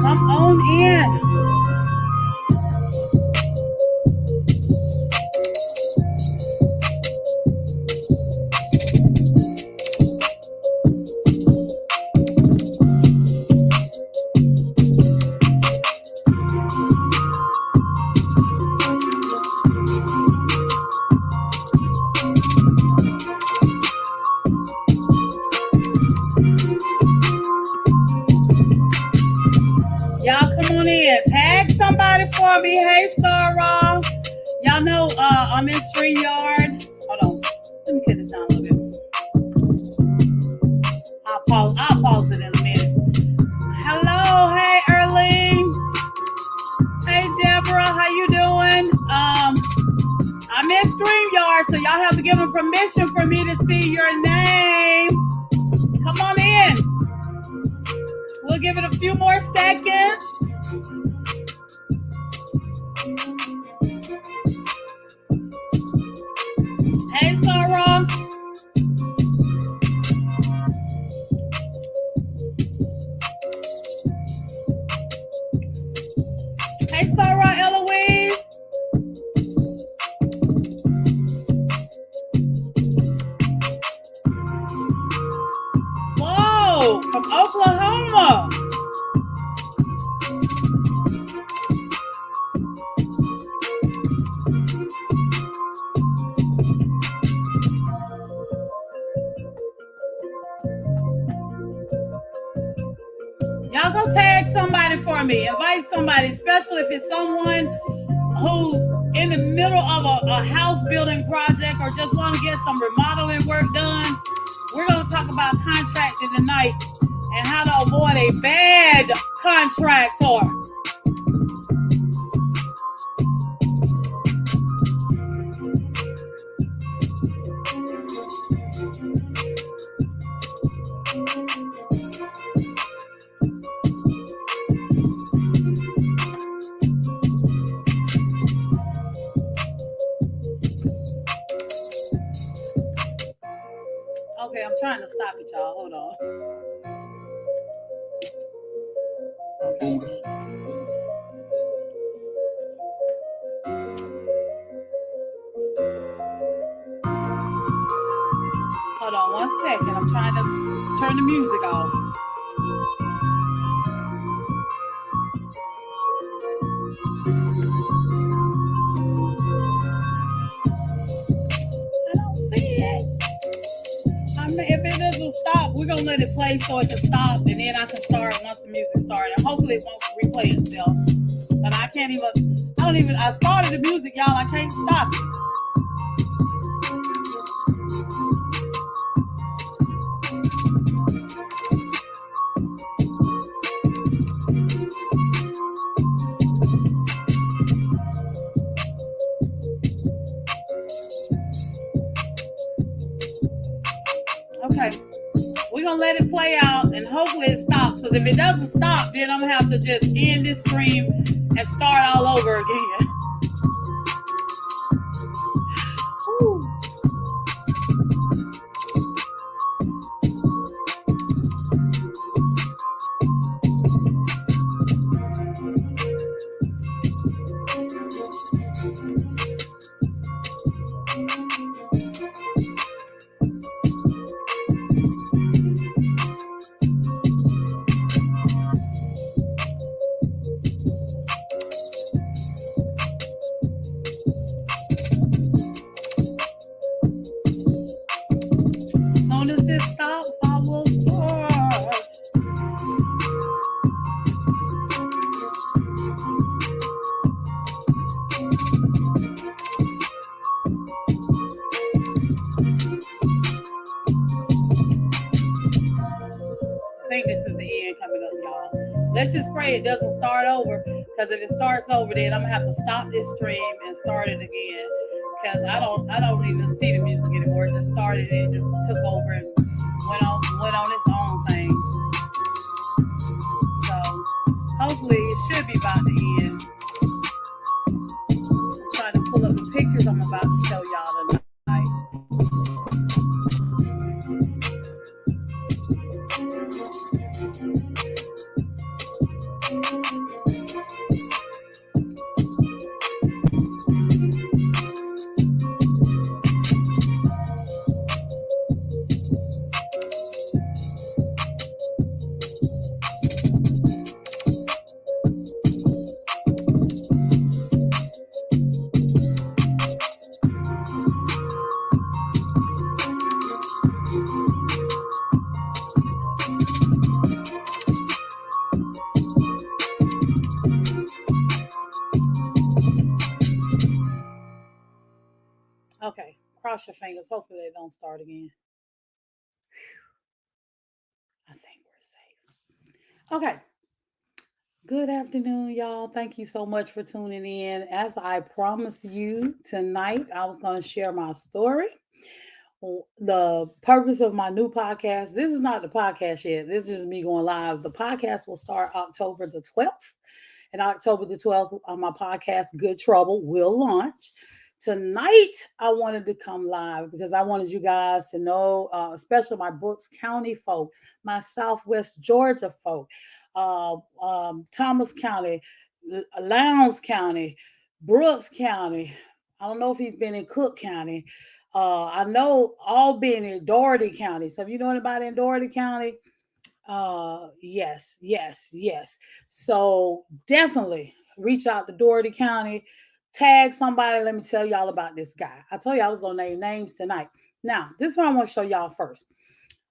Come on in. For me. Hey, Sarah. Y'all know I'm in StreamYard. Hold on. Let me get this down a little bit. I'll pause it in a minute. Hello. Hey, Erling. Hey, Deborah. How you doing? I'm in StreamYard, so y'all have to give them permission for me to see your name. Come on in. We'll give it a few more seconds. Hey, Sarah. Hey, Sarah, Eloise. Whoa, from Oklahoma. Y'all go tag somebody for me. Invite somebody, especially if it's someone who's in the middle of a house building project or just want to get some remodeling work done. We're going to talk about contracting tonight and how to avoid a bad contractor. Okay, I'm trying to stop it, y'all. Hold on. Okay. Hold on 1 second. I'm trying to turn the music off. I don't see it. If it doesn't stop, we're gonna let it play so it can stop, and then I can start once the music starts. And hopefully it won't replay itself. But I started the music, y'all. I can't stop it. Okay, we're gonna let it play out and hopefully it stops, because if it doesn't stop, then I'm gonna have to just end this stream and start all over again. Woo. Let's just pray it doesn't start over, because if it starts over, then I'm gonna have to stop this stream and start it again, because I don't even see the music anymore. It just started and it just took over and went on its own thing. So hopefully it should be about the end. I'm trying to pull up the pictures I'm about to show y'all tonight. Okay, cross your fingers. Hopefully they don't start again. I think we're safe. Okay. Good afternoon, y'all. Thank you so much for tuning in. As I promised you tonight, I was going to share my story. The purpose of my new podcast, this is not the podcast yet. This is just me going live. The podcast will start October the 12th. And October the 12th, on my podcast, Good Trouble, will launch. Tonight, I wanted to come live because I wanted you guys to know, especially my Brooks County folk, my Southwest Georgia folk, Thomas County, Lowndes County, Brooks County. I don't know if he's been in Cook County. I know all been in Dougherty County. So if you know anybody in Dougherty County, yes, yes, yes. So definitely reach out to Dougherty County, tag somebody. Let me tell y'all about this guy. I told you I was gonna name names tonight. Now, this is what I want to show y'all first.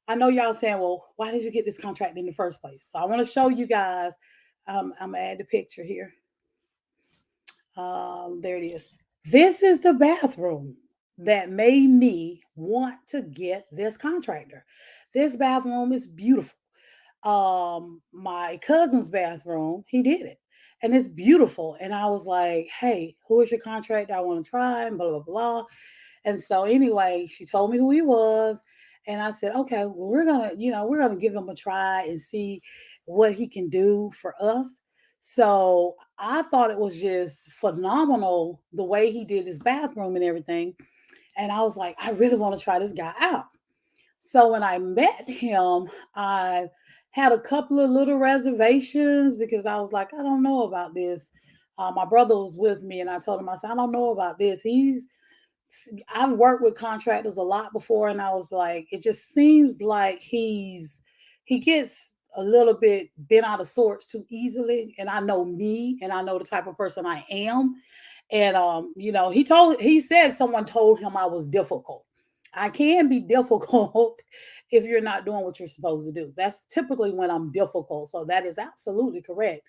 I know y'all saying, well, why did you get this contract in the first place? So I want to show you guys. I'm gonna add the picture here. There it is. This is the bathroom that made me want to get this contractor. This bathroom is beautiful. My cousin's bathroom, he did it. And it's beautiful. And I was like, hey, who is your contractor? I want to try and blah, blah, blah. And so anyway, she told me who he was. And I said, okay, well, we're gonna give him a try and see what he can do for us. So I thought it was just phenomenal the way he did his bathroom and everything. And I was like, I really want to try this guy out. So when I met him, I had a couple of little reservations because I was like, I don't know about this. My brother was with me, and I told him, I said, I don't know about this. I've worked with contractors a lot before, and I was like, it just seems like he gets a little bit bent out of sorts too easily. And I know me, and I know the type of person I am. And he said someone told him I was difficult. I can be difficult if you're not doing what you're supposed to do. That's typically when I'm difficult. So that is absolutely correct.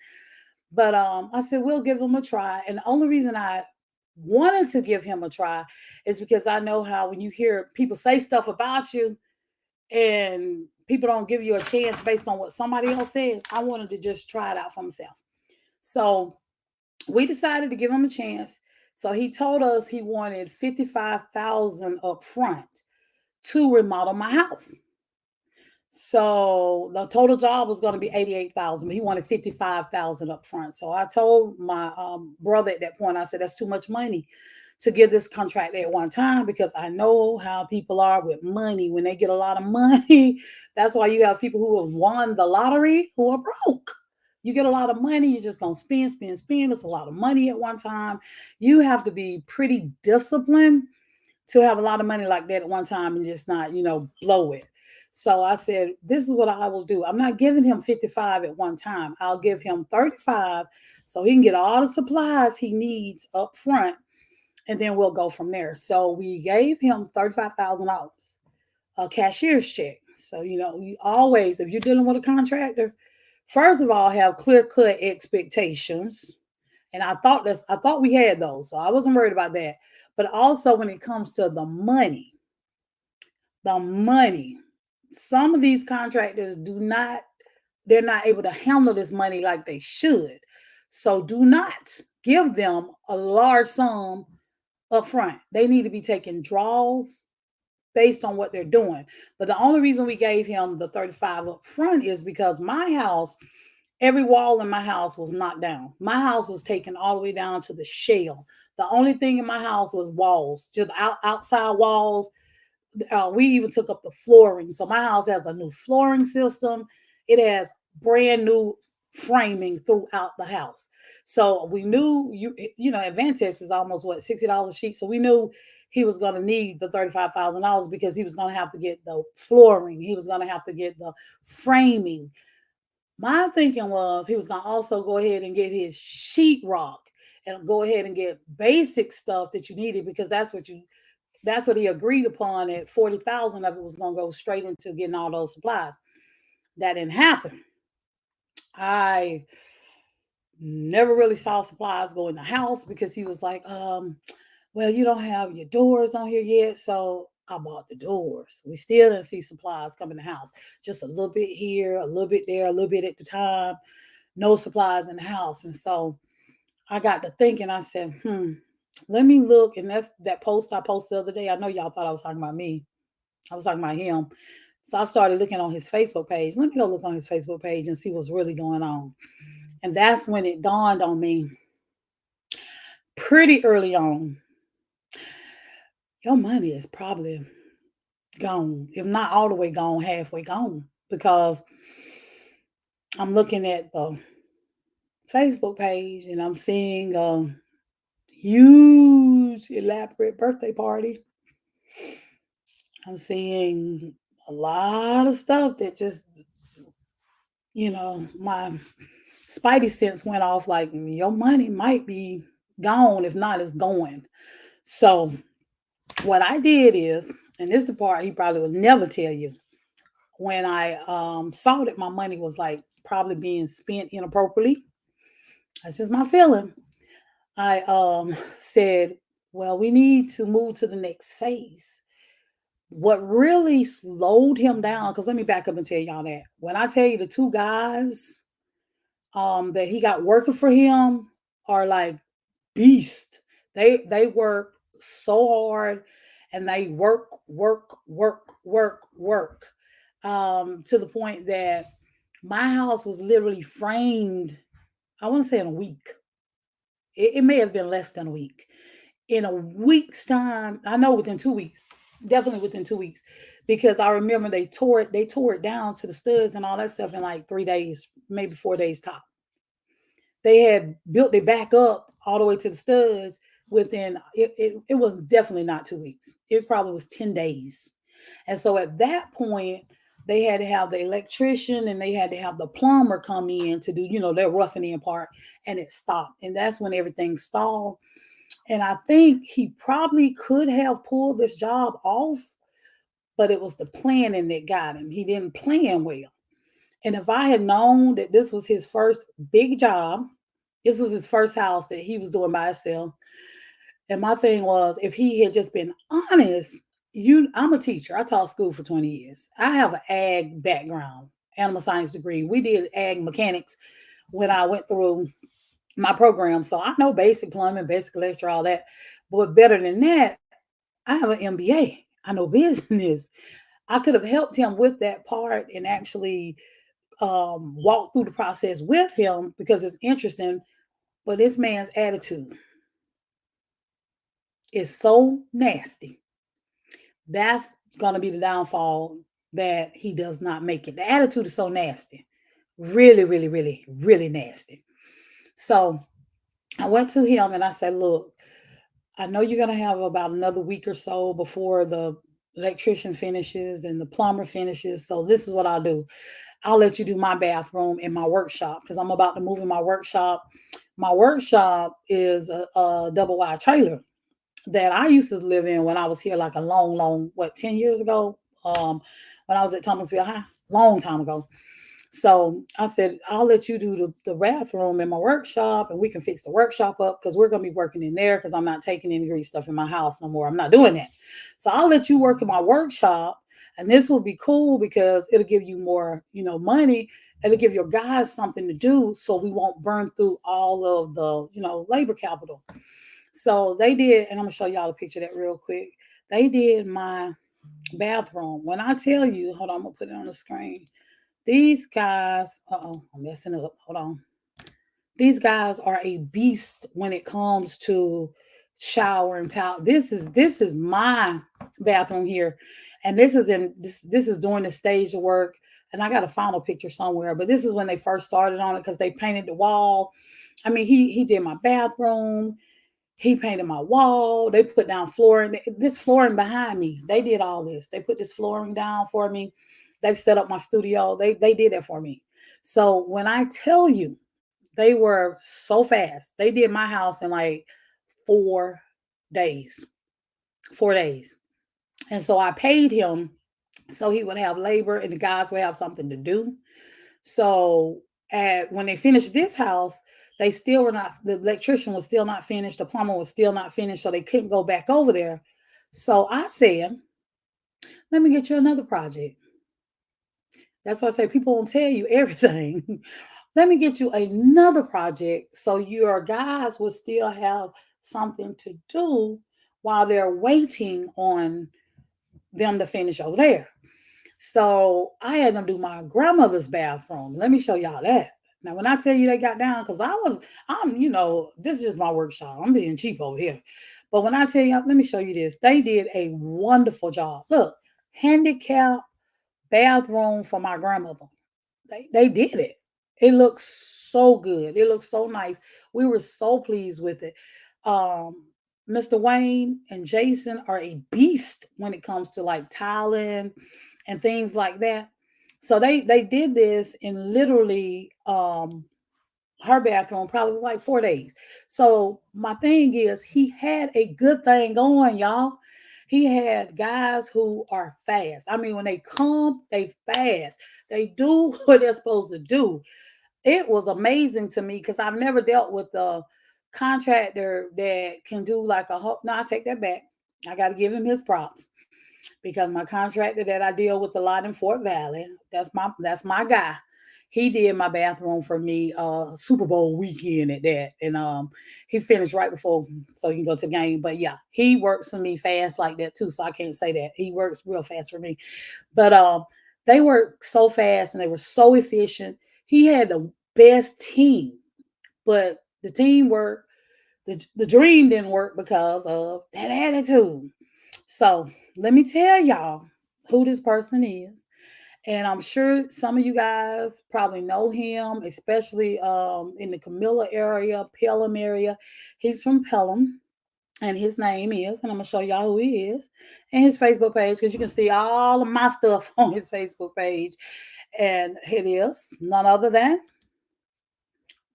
But I said, we'll give him a try. And the only reason I wanted to give him a try is because I know how when you hear people say stuff about you and people don't give you a chance based on what somebody else says, I wanted to just try it out for myself. So we decided to give him a chance. So he told us he wanted 55,000 up front to remodel my house. So the total job was going to be 88,000, but he wanted 55,000 up front. So I told my brother at that point, I said, that's too much money to give this contract at one time because I know how people are with money. When they get a lot of money, that's why you have people who have won the lottery who are broke. You get a lot of money, you're just going to spend, spend, spend. It's a lot of money at one time. You have to be pretty disciplined to have a lot of money like that at one time and just not, blow it. So I said, this is what I will do. I'm not giving him 55 at one time. I'll give him 35 so he can get all the supplies he needs up front, and then we'll go from there. So we gave him $35,000, a cashier's check. So, you always, if you're dealing with a contractor, first of all, have clear cut expectations. And I thought we had those. So I wasn't worried about that. But also when it comes to the money, some of these contractors they're not able to handle this money like they should. So do not give them a large sum up front. They need to be taking draws based on what they're doing. But the only reason we gave him the 35 up front is because my house, every wall in my house was knocked down. My house was taken all the way down to the shell. The only thing in my house was walls, just outside walls. We even took up the flooring. So my house has a new flooring system. It has brand new framing throughout the house. So we knew Advantex is almost what, $60 a sheet. So we knew he was going to need the $35,000 because he was going to have to get the flooring. He was going to have to get the framing. My thinking was he was going to also go ahead and get his sheetrock and go ahead and get basic stuff that you needed because that's what he agreed upon. At 40,000 of it was going to go straight into getting all those supplies. That didn't happen. I never really saw supplies go in the house because he was like, Well, you don't have your doors on here yet. So I bought the doors. We still didn't see supplies come in the house. Just a little bit here, a little bit there, a little bit at the time. No supplies in the house. And so I got to thinking, I said, let me look. And that's that post I posted the other day. I know y'all thought I was talking about me. I was talking about him. So I started looking on his Facebook page. Let me go look on his Facebook page and see what's really going on. And that's when it dawned on me pretty early on. Your money is probably gone, if not all the way gone, halfway gone. Because I'm looking at the Facebook page and I'm seeing a huge, elaborate birthday party. I'm seeing a lot of stuff that just, my spidey sense went off like your money might be gone. If not, it's going. So what I did is, and this is the part he probably would never tell you, when I saw that my money was like probably being spent inappropriately, that's just my feeling. I said, well, we need to move to the next phase. What really slowed him down, because let me back up and tell y'all that. When I tell you the two guys that he got working for him are like beast. They work so hard and they work to the point that my house was literally framed, I want to say in a week. It may have been less than a week. In a week's time, I know within 2 weeks, definitely within 2 weeks, because I remember they tore it down to the studs and all that stuff in like 3 days, maybe 4 days top. They had built it back up all the way to the studs within it was definitely not 2 weeks. It probably was 10 days. And so at that point, they had to have the electrician and they had to have the plumber come in to do, their roughing in part, and it stopped. And that's when everything stalled. And I think he probably could have pulled this job off, but it was the planning that got him. He didn't plan well. And if I had known that this was his first big job, this was his first house that he was doing by himself. And my thing was, if he had just been honest, I'm a teacher. I taught school for 20 years. I have an ag background, animal science degree. We did ag mechanics when I went through my program. So I know basic plumbing, basic electrical, all that. But better than that, I have an MBA. I know business. I could have helped him with that part and actually walk through the process with him because it's interesting. But this man's attitude is so nasty. That's going to be the downfall, that he does not make it. The attitude is so nasty. Really, really, really, really nasty. So I went to him and I said, look, I know you're going to have about another week or so before the electrician finishes and the plumber finishes. So this is what I'll do. I'll let you do my bathroom in my workshop because I'm about to move in my workshop. My workshop is a double wide trailer that I used to live in when I was here, like a long, 10 years ago, when I was at Thomasville High, long time ago. So I said, I'll let you do the bathroom in my workshop and we can fix the workshop up because we're going to be working in there because I'm not taking any grease stuff in my house no more. I'm not doing that. So I'll let you work in my workshop, and this will be cool because it'll give you more, money. It'll give your guys something to do so we won't burn through all of the, labor capital. So they did, and I'm gonna show y'all a picture of that real quick. They did my bathroom. When I tell you, hold on, I'm gonna put it on the screen. These guys, I'm messing up. Hold on. These guys are a beast when it comes to shower and towel. This is my bathroom here, and this is during the stage of work. And I got a final picture somewhere, but this is when they first started on it because they painted the wall. I mean, he did my bathroom. He painted my wall. They put down flooring. This flooring behind me, they did all this. They put this flooring down for me. They set up my studio. They did that for me. So when I tell you, they were so fast. They did my house in like 4 days. 4 days. And so I paid him so he would have labor and the guys would have something to do. So when they finished this house, they still were not, the electrician was still not finished, the plumber was still not finished, so they couldn't go back over there. So I said, let me get you another project. That's why I say people won't tell you everything. Let me get you another project so your guys will still have something to do while they're waiting on them to finish over there. So I had them do my grandmother's bathroom. Let me show y'all that. Now, when I tell you they got down, because this is just my workshop. I'm being cheap over here. But when I tell you, let me show you this. They did a wonderful job. Look, handicap bathroom for my grandmother. They did it. It looks so good. It looks so nice. We were so pleased with it. Mr. Wayne and Jason are a beast when it comes to like tiling and things like that. So they did this in literally her bathroom probably was like 4 days. So my thing is he had a good thing going, y'all. He had guys who are fast. I mean, when they come, they fast. They do what they're supposed to do. It was amazing to me because I've never dealt with a contractor that can do like a whole. No, I take that back. I got to give him his props because my contractor that I deal with a lot in Fort Valley, that's my guy. He did my bathroom for me Super Bowl weekend at that. And he finished right before so he can go to the game. But yeah, he works for me fast like that too. So I can't say that. He works real fast for me. But they worked so fast and they were so efficient. He had the best team, but the teamwork, the dream didn't work because of that attitude. So let me tell y'all who this person is. And I'm sure some of you guys probably know him, especially in the Camilla area, Pelham area. He's from Pelham, and his name is, and I'm gonna show y'all who he is, and his Facebook page, because you can see all of my stuff on his Facebook page. And it is none other than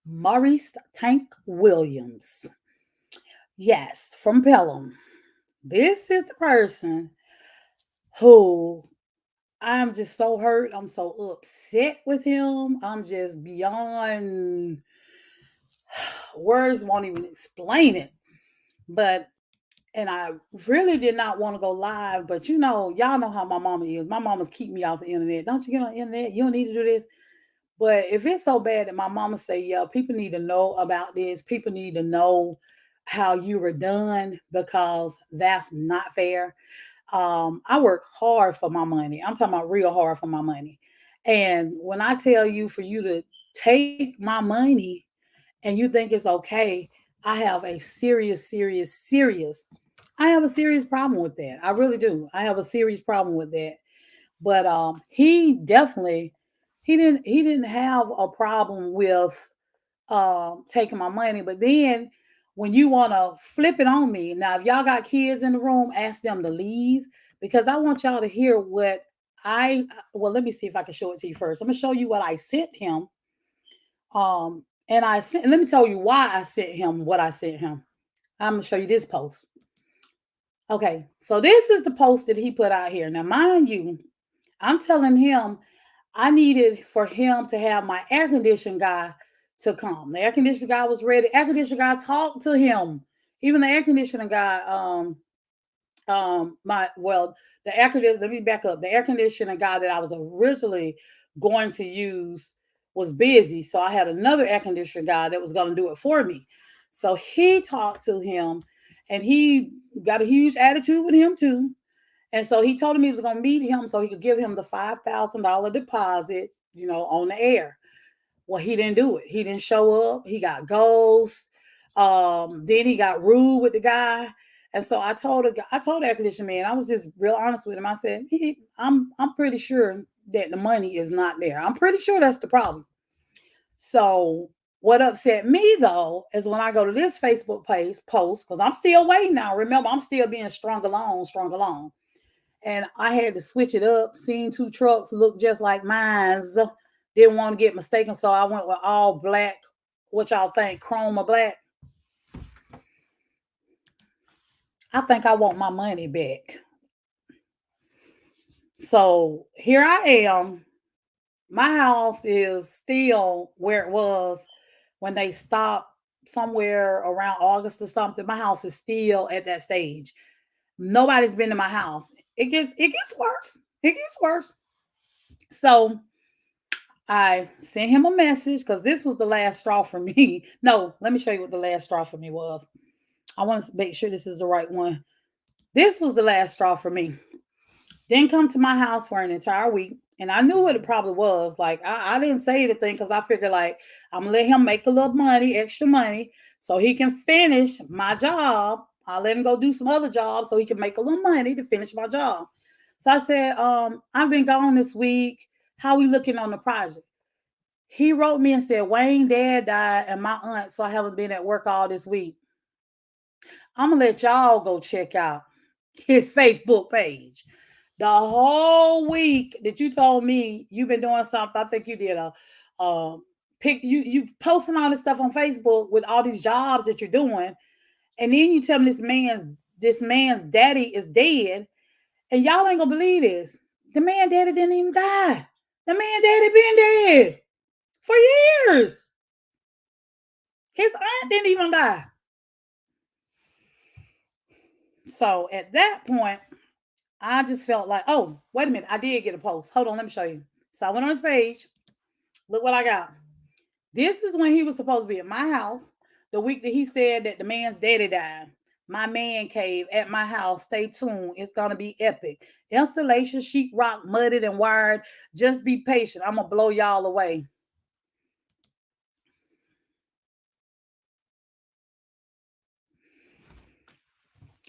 Maurice Tank Williams. Yes, from Pelham. This is the person who I'm just so hurt. I'm so upset with him. I'm just beyond words, won't even explain it. But, and I really did not want to go live, but y'all know how my mama is. My mama's keep me off the internet. Don't you get on the internet? You don't need to do this. But if it's so bad that my mama say, yeah, people need to know about this. People need to know how you were done because that's not fair. I work hard for my money. I'm talking about real hard for my money. And when I tell you for you to take my money and you think it's okay, I have a serious, I have a serious problem with that. I really do. I have a serious problem with that. But he definitely he didn't have a problem with taking my money. But then when you want to flip it on me, now if y'all got kids in the room, ask them to leave because I want y'all to hear what well, let me see if I can show it to you first. I'm gonna show you what I sent him. And let me tell you why I sent him what I sent him. I'm gonna show you this post. Okay, so this is the post that he put out here. Now, mind you, I'm telling him I needed for him to have my air conditioning guy to come. The air conditioning guy was ready. Air conditioning guy talked to him. Even the air conditioning guy, the air conditioner, let me back up. The air conditioning guy that I was originally going to use was busy. So I had another air conditioner guy that was going to do it for me. So he talked to him and he got a huge attitude with him too. And so he told him he was going to meet him so he could give him the $5,000 deposit, on the air. Well, he didn't do it. He didn't show up. He got ghost. Then he got rude with the guy. And so I told the air conditioner man, I was just real honest with him. I said, I'm pretty sure that the money is not there. I'm pretty sure that's the problem. So what upset me though is when I go to this Facebook page post, because I'm still waiting now. Remember, I'm still being strung along, strung along. And I had to switch it up. Seen two trucks look just like mine's. Didn't want to get mistaken, so I went with all black. What y'all think? Chrome or black? I think I want my money back. So here I am. My house is still where it was when they stop somewhere around August or something, my house is still at that stage. Nobody's been to my house. It gets worse. It gets worse. So I sent him a message because this was the last straw for me. No, let me show you what the last straw for me was. I want to make sure this is the right one. This was the last straw for me. Didn't come to my house for an entire week. And I knew what it probably was. Like, I didn't say anything because I figured, like, I'm going to let him make a little money, extra money, so he can finish my job. I'll let him go do some other jobs so he can make a little money to finish my job. So I said, I've been gone this week. How we looking on the project? He wrote me and said, Wayne dad died and my aunt, so I haven't been at work all this week. I'm going to let y'all go check out his Facebook page. The whole week that you told me you've been doing something, I think you did pick you posting all this stuff on Facebook with all these jobs that you're doing, and then you tell me this man's daddy is dead, and y'all ain't gonna believe this. The man daddy didn't even die. The man daddy been dead for years. His aunt didn't even die. So at that point, I just felt like, oh, wait a minute, I did get a post. Hold on, let me show you. So I went on his page. Look what I got. This is when he was supposed to be at my house. The week that he said that the man's daddy died. My man cave at my house. Stay tuned. It's gonna be epic. Installation, sheetrock, mudded and wired. Just be patient. I'm gonna blow y'all away.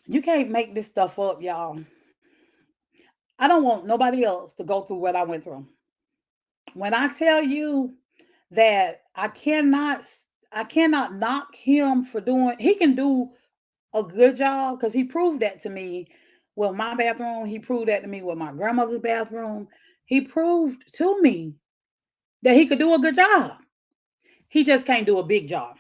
You can't make this stuff up, y'all. I don't want nobody else to go through what I went through. When I tell you that I cannot knock him for doing, he can do a good job because he proved that to me with my bathroom. He proved that to me with my grandmother's bathroom. He proved to me that he could do a good job. He just can't do a big job.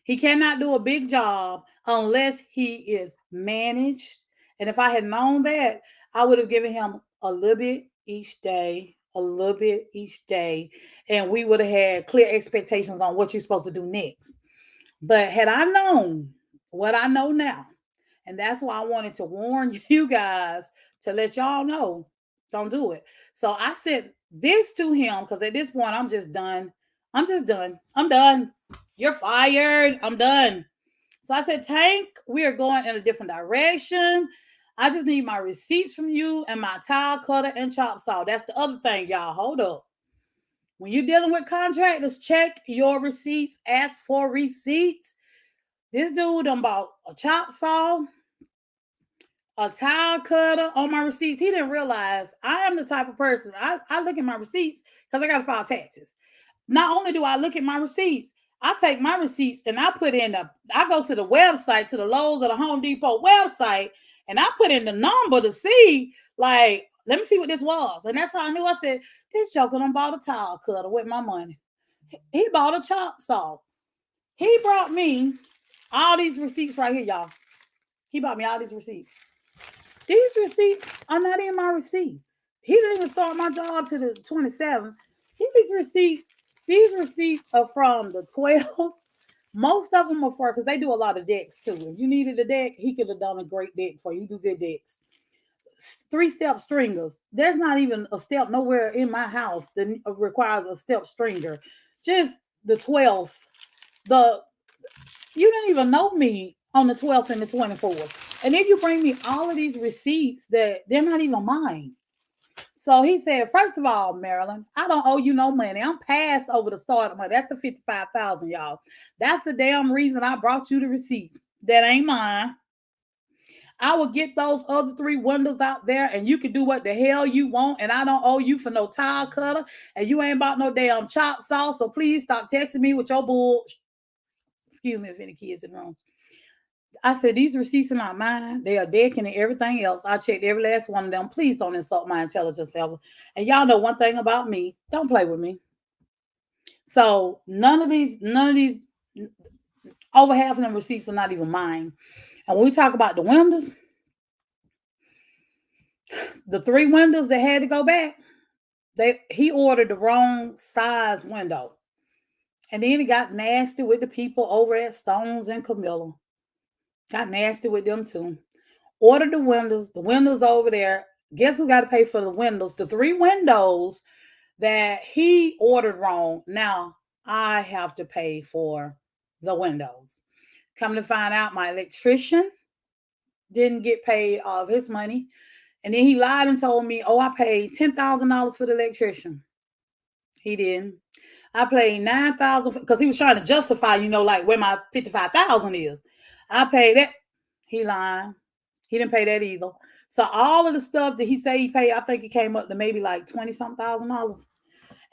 He cannot do a big job unless he is managed. And if I had known that, I would have given him a little bit each day, a little bit each day, and we would have had clear expectations on what you're supposed to do next. But had I known what I know now, and that's why I wanted to warn you guys to let y'all know, don't do it. So I sent this to him because at this point, I'm just done. I'm just done. I'm done. You're fired. I'm done. So I said, Tank, we are going in a different direction. I just need my receipts from you and my tile cutter and chop saw. That's the other thing, y'all. Hold up. When you're dealing with contractors, check your receipts. Ask for receipts. This dude done bought a chop saw, a tile cutter on my receipts. He didn't realize I am the type of person, I look at my receipts because I got to file taxes. Not only do I look at my receipts, I take my receipts and I go to the website, to the Lowe's or the Home Depot website, and I put in the number to see, like, let me see what this was. And that's how I knew. I said, this joker done bought a tile cutter with my money. He bought a chop saw. He brought me all these receipts right here, y'all. He bought me all these receipts. These receipts are not in my receipts. He didn't even start my job to the 27th. These receipts are from the 12th. Most of them are for, because they do a lot of decks too. If you needed a deck, he could have done a great deck for you. Do good decks. 3-step stringers. There's not even a step nowhere in my house that requires a step stringer. Just the 12th. You didn't even know me on the 12th and the 24th. And then you bring me all of these receipts that they're not even mine. So he said, first of all, Marilyn, I don't owe you no money. I'm past over the start of money. That's the 55,000, y'all. That's the damn reason I brought you the receipts. That ain't mine. I will get those other 3 windows out there and you can do what the hell you want. And I don't owe you for no tile cutter. And you ain't bought no damn chop saw. So please stop texting me with your bull. Excuse me if any kids in the room. I said, these receipts are not mine. They are decking and everything else. I checked every last one of them. Please don't insult my intelligence level. And y'all know one thing about me. Don't play with me. So none of these, over half of them receipts are not even mine. And when we talk about the windows, the 3 windows that had to go back, he ordered the wrong size window. And then it got nasty with the people over at Stones and Camilla. Got nasty with them too. Ordered the windows. The windows over there. Guess who got to pay for the windows? The 3 windows that he ordered wrong. Now I have to pay for the windows. Come to find out, my electrician didn't get paid of his money. And then he lied and told me, oh, I paid $10,000 for the electrician. He didn't. I paid 9,000 because he was trying to justify, like where my 55,000 is. I paid that. He lying. He didn't pay that either. So all of the stuff that he said he paid, I think it came up to maybe like 20 something $1,000.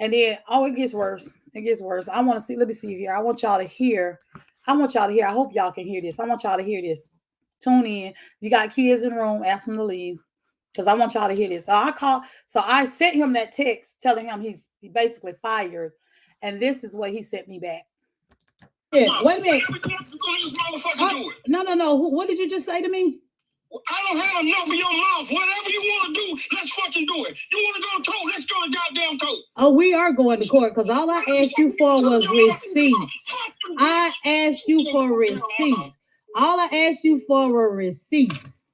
And then it gets worse. It gets worse. I want to see. Let me see here. I want y'all to hear. I hope y'all can hear this. I want y'all to hear this. Tune in. You got kids in the room, ask them to leave. Because I want y'all to hear this. So I sent him that text telling him he basically fired. And this is what he sent me back. Yeah, wait a minute. No. What did you just say to me? I don't have enough of your mouth. Whatever you want to do, let's fucking do it. You want to go to court? Let's go to goddamn court. Oh, we are going to court because all I asked you for was receipts. I asked you for receipts. All I asked you for were receipts.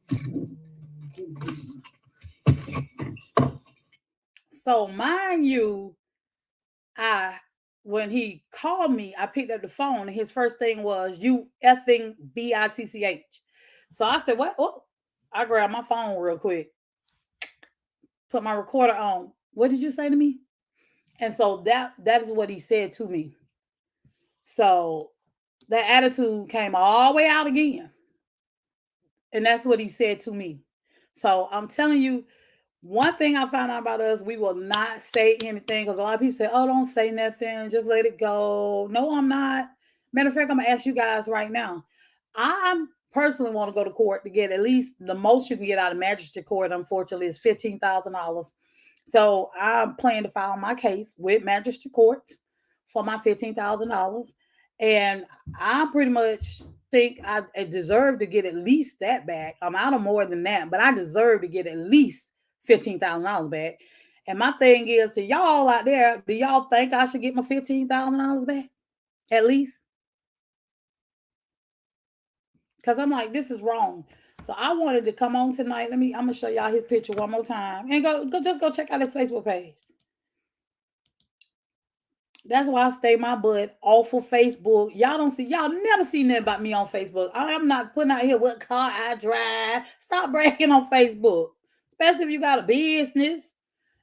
So mind you, when he called me, I picked up the phone and his first thing was, you effing bitch. So I said, what? Oh, I grabbed my phone real quick, put my recorder on. What did you say to me? And so that is what he said to me. So that attitude came all the way out again. And that's what he said to me. So I'm telling you, one thing I found out about us, we will not say anything because a lot of people say, oh, don't say nothing. Just let it go. No, I'm not. Matter of fact, I'm going to ask you guys right now. I personally want to go to court to get at least the most you can get out of magistrate court, unfortunately, is $15,000. So I'm planning to file my case with magistrate court for my $15,000. And I pretty much think I deserve to get at least that back. I'm out of more than that, but I deserve to get at least $15,000 back. And my thing is to y'all out there, do y'all think I should get my $15,000 back? At least? Because I'm like, this is wrong. So I wanted to come on tonight. I'm gonna show y'all his picture one more time. And go check out his Facebook page. That's why I stay my butt off of Facebook. Y'all never see nothing about me on Facebook. I'm not putting out here what car I drive. Stop bragging on Facebook. Especially if you got a business.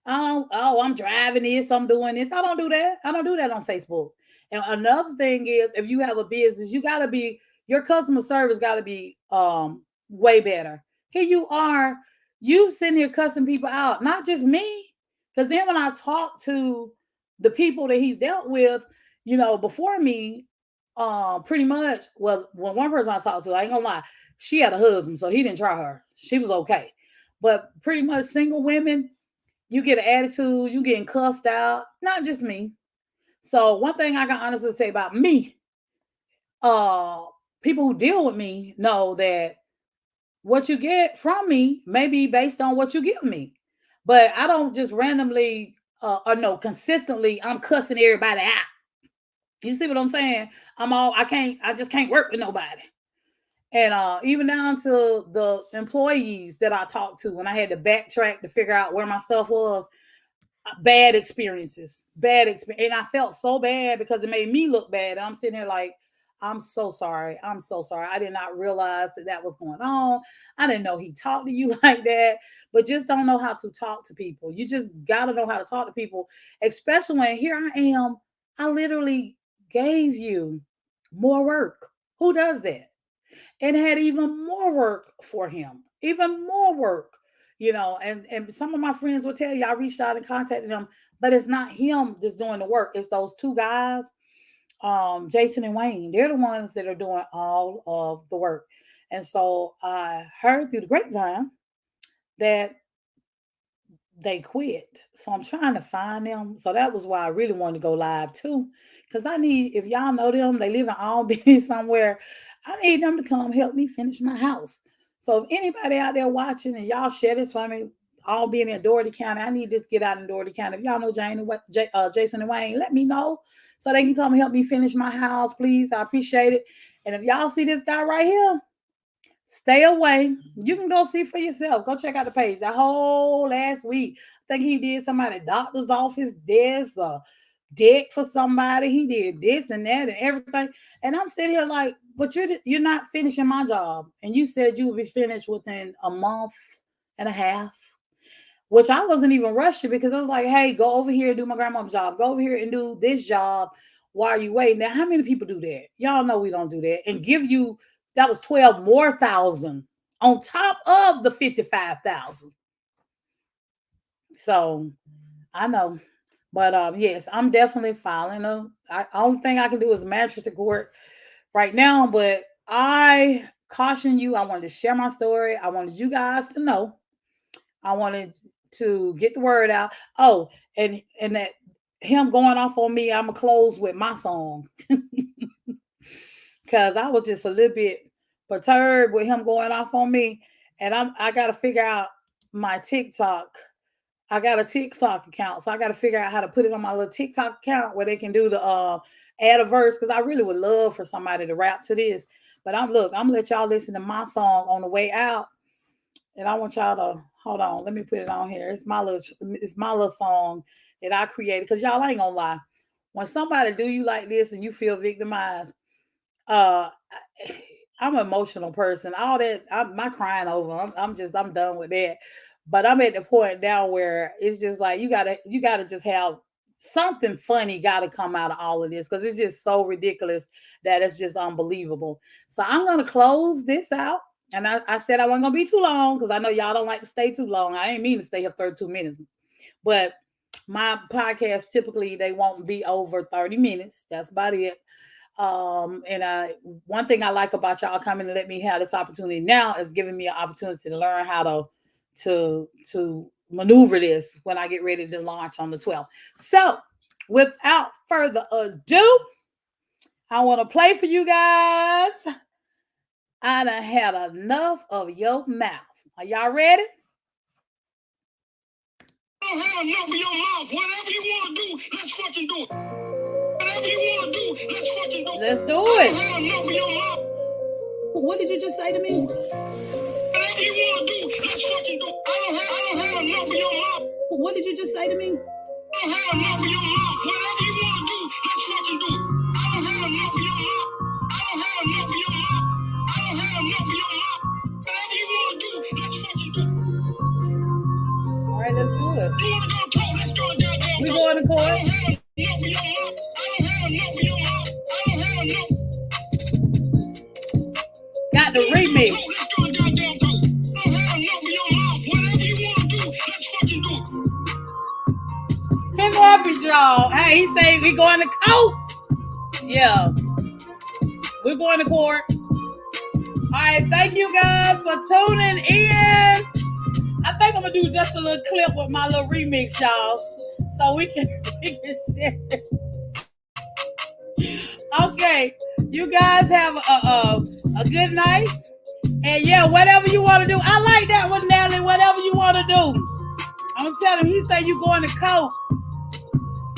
I'm driving this, I'm doing this. I don't do that. I don't do that on Facebook. And another thing is, if you have a business, your customer service gotta be way better. Here you sitting here cussing people out, not just me. Because then when I talk to the people that he's dealt with, before me, pretty much, well, when one person I talked to, I ain't gonna lie, she had a husband, so he didn't try her. She was okay. But pretty much single women, you get an attitude, you getting cussed out, not just me. So one thing I can honestly say about me, people who deal with me know that what you get from me may be based on what you give me. But I don't just randomly consistently I'm cussing everybody out. You see what I'm saying? I just can't work with nobody. And even down to the employees that I talked to when I had to backtrack to figure out where my stuff was, bad experiences. And I felt so bad because it made me look bad. And I'm sitting here like, I'm so sorry. I'm so sorry. I did not realize that was going on. I didn't know he talked to you like that, but just don't know how to talk to people. You just got to know how to talk to people, especially when here I am. I literally gave you more work. Who does that? And had even more work for him, even more work, and some of my friends will tell you I reached out and contacted him, but it's not him that's doing the work. It's those two guys, Jason and Wayne. They're the ones that are doing all of the work. And so I heard through the grapevine that they quit. So I'm trying to find them. So that was why I really wanted to go live too. Because if y'all know them, they live in Albany somewhere. I need them to come help me finish my house. So if anybody out there watching and y'all share this for me, all being in Doherty County. I need this to get out in Doherty County. If y'all know Jason and Wayne, let me know so they can come and help me finish my house, please. I appreciate it. And if y'all see this guy right here, stay away. You can go see for yourself. Go check out the page. That whole last week, I think he did somebody doctor's office, this deck for somebody. He did this and that and everything. And I'm sitting here like, but you're not finishing my job. And you said you would be finished within a month and a half, which I wasn't even rushing because I was like, hey, go over here and do my grandma's job. Go over here and do this job while you wait. Now, how many people do that? Y'all know we don't do that. And give you, that was 12 more thousand on top of the 55,000. So I know. But yes, I'm definitely filing only thing I can do is magistrate court right now. But I caution you, I wanted to share my story. I wanted you guys to know. I wanted to get the word out. Oh, and that him going off on me, I'm gonna close with my song. Cause I was just a little bit perturbed with him going off on me. And I gotta figure out my TikTok. I got a TikTok account, so I got to figure out how to put it on my little TikTok account where they can do the add a verse, because I really would love for somebody to rap to this. But I'm gonna let y'all listen to my song on the way out, and I want y'all to hold on. Let me put it on here. It's my little song that I created, because y'all ain't gonna lie. When somebody do you like this and you feel victimized, I'm an emotional person. All that, my crying over. I'm done with that. But I'm at the point now where it's just like you gotta just have something funny gotta come out of all of this, because it's just so ridiculous that it's just unbelievable. So I'm gonna close this out. And I said I wasn't gonna be too long because I know y'all don't like to stay too long. I didn't mean to stay here 32 minutes, but my podcast typically they won't be over 30 minutes. That's about it. And one thing I like about y'all coming to let me have this opportunity now is giving me an opportunity to learn how to maneuver this when I get ready to launch on the 12th. So without further ado, I want to play for you guys. I done had enough of your mouth. Are y'all ready? I don't have enough of your mouth. Whatever you want to do, let's fucking do it. Whatever you want to do, let's fucking do it. Let's do I it. don't have enough of your mouth. What did you just say to me? Whatever you want to do, let's fucking do it. I don't have enough of your mouth. What did you just say to me? I don't have enough of your mouth. Whatever you want to do, let's fucking do it. I don't have enough of your mouth. I don't have enough of your mouth. I don't have enough of your mouth. Whatever you want to do, let's fucking do it. All right, let's do it. You want to go to court? Let's go to goddamn We court. going to court. I don't have enough of your mouth. I don't have enough of your mouth. I don't have enough. Got the remix. Let's go to goddamn court. I don't have enough of your mouth. Whatever you want to do, let's fucking do it. Him up it, y'all. Hey, he say we going to court. Yeah. We're going to court. All right, thank you guys for tuning in. I think I'm gonna do just a little clip with my little remix, y'all, so we can share it. Okay, you guys have a good night, and yeah, whatever you want to do. I like that one, Nelly. Whatever you want to do. I'm telling him. He said you going to court.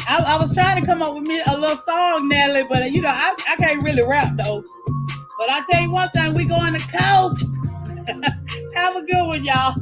I was trying to come up with me a little song, Nelly, but I can't really rap though. But I tell you one thing, we going to court. Have a good one, y'all.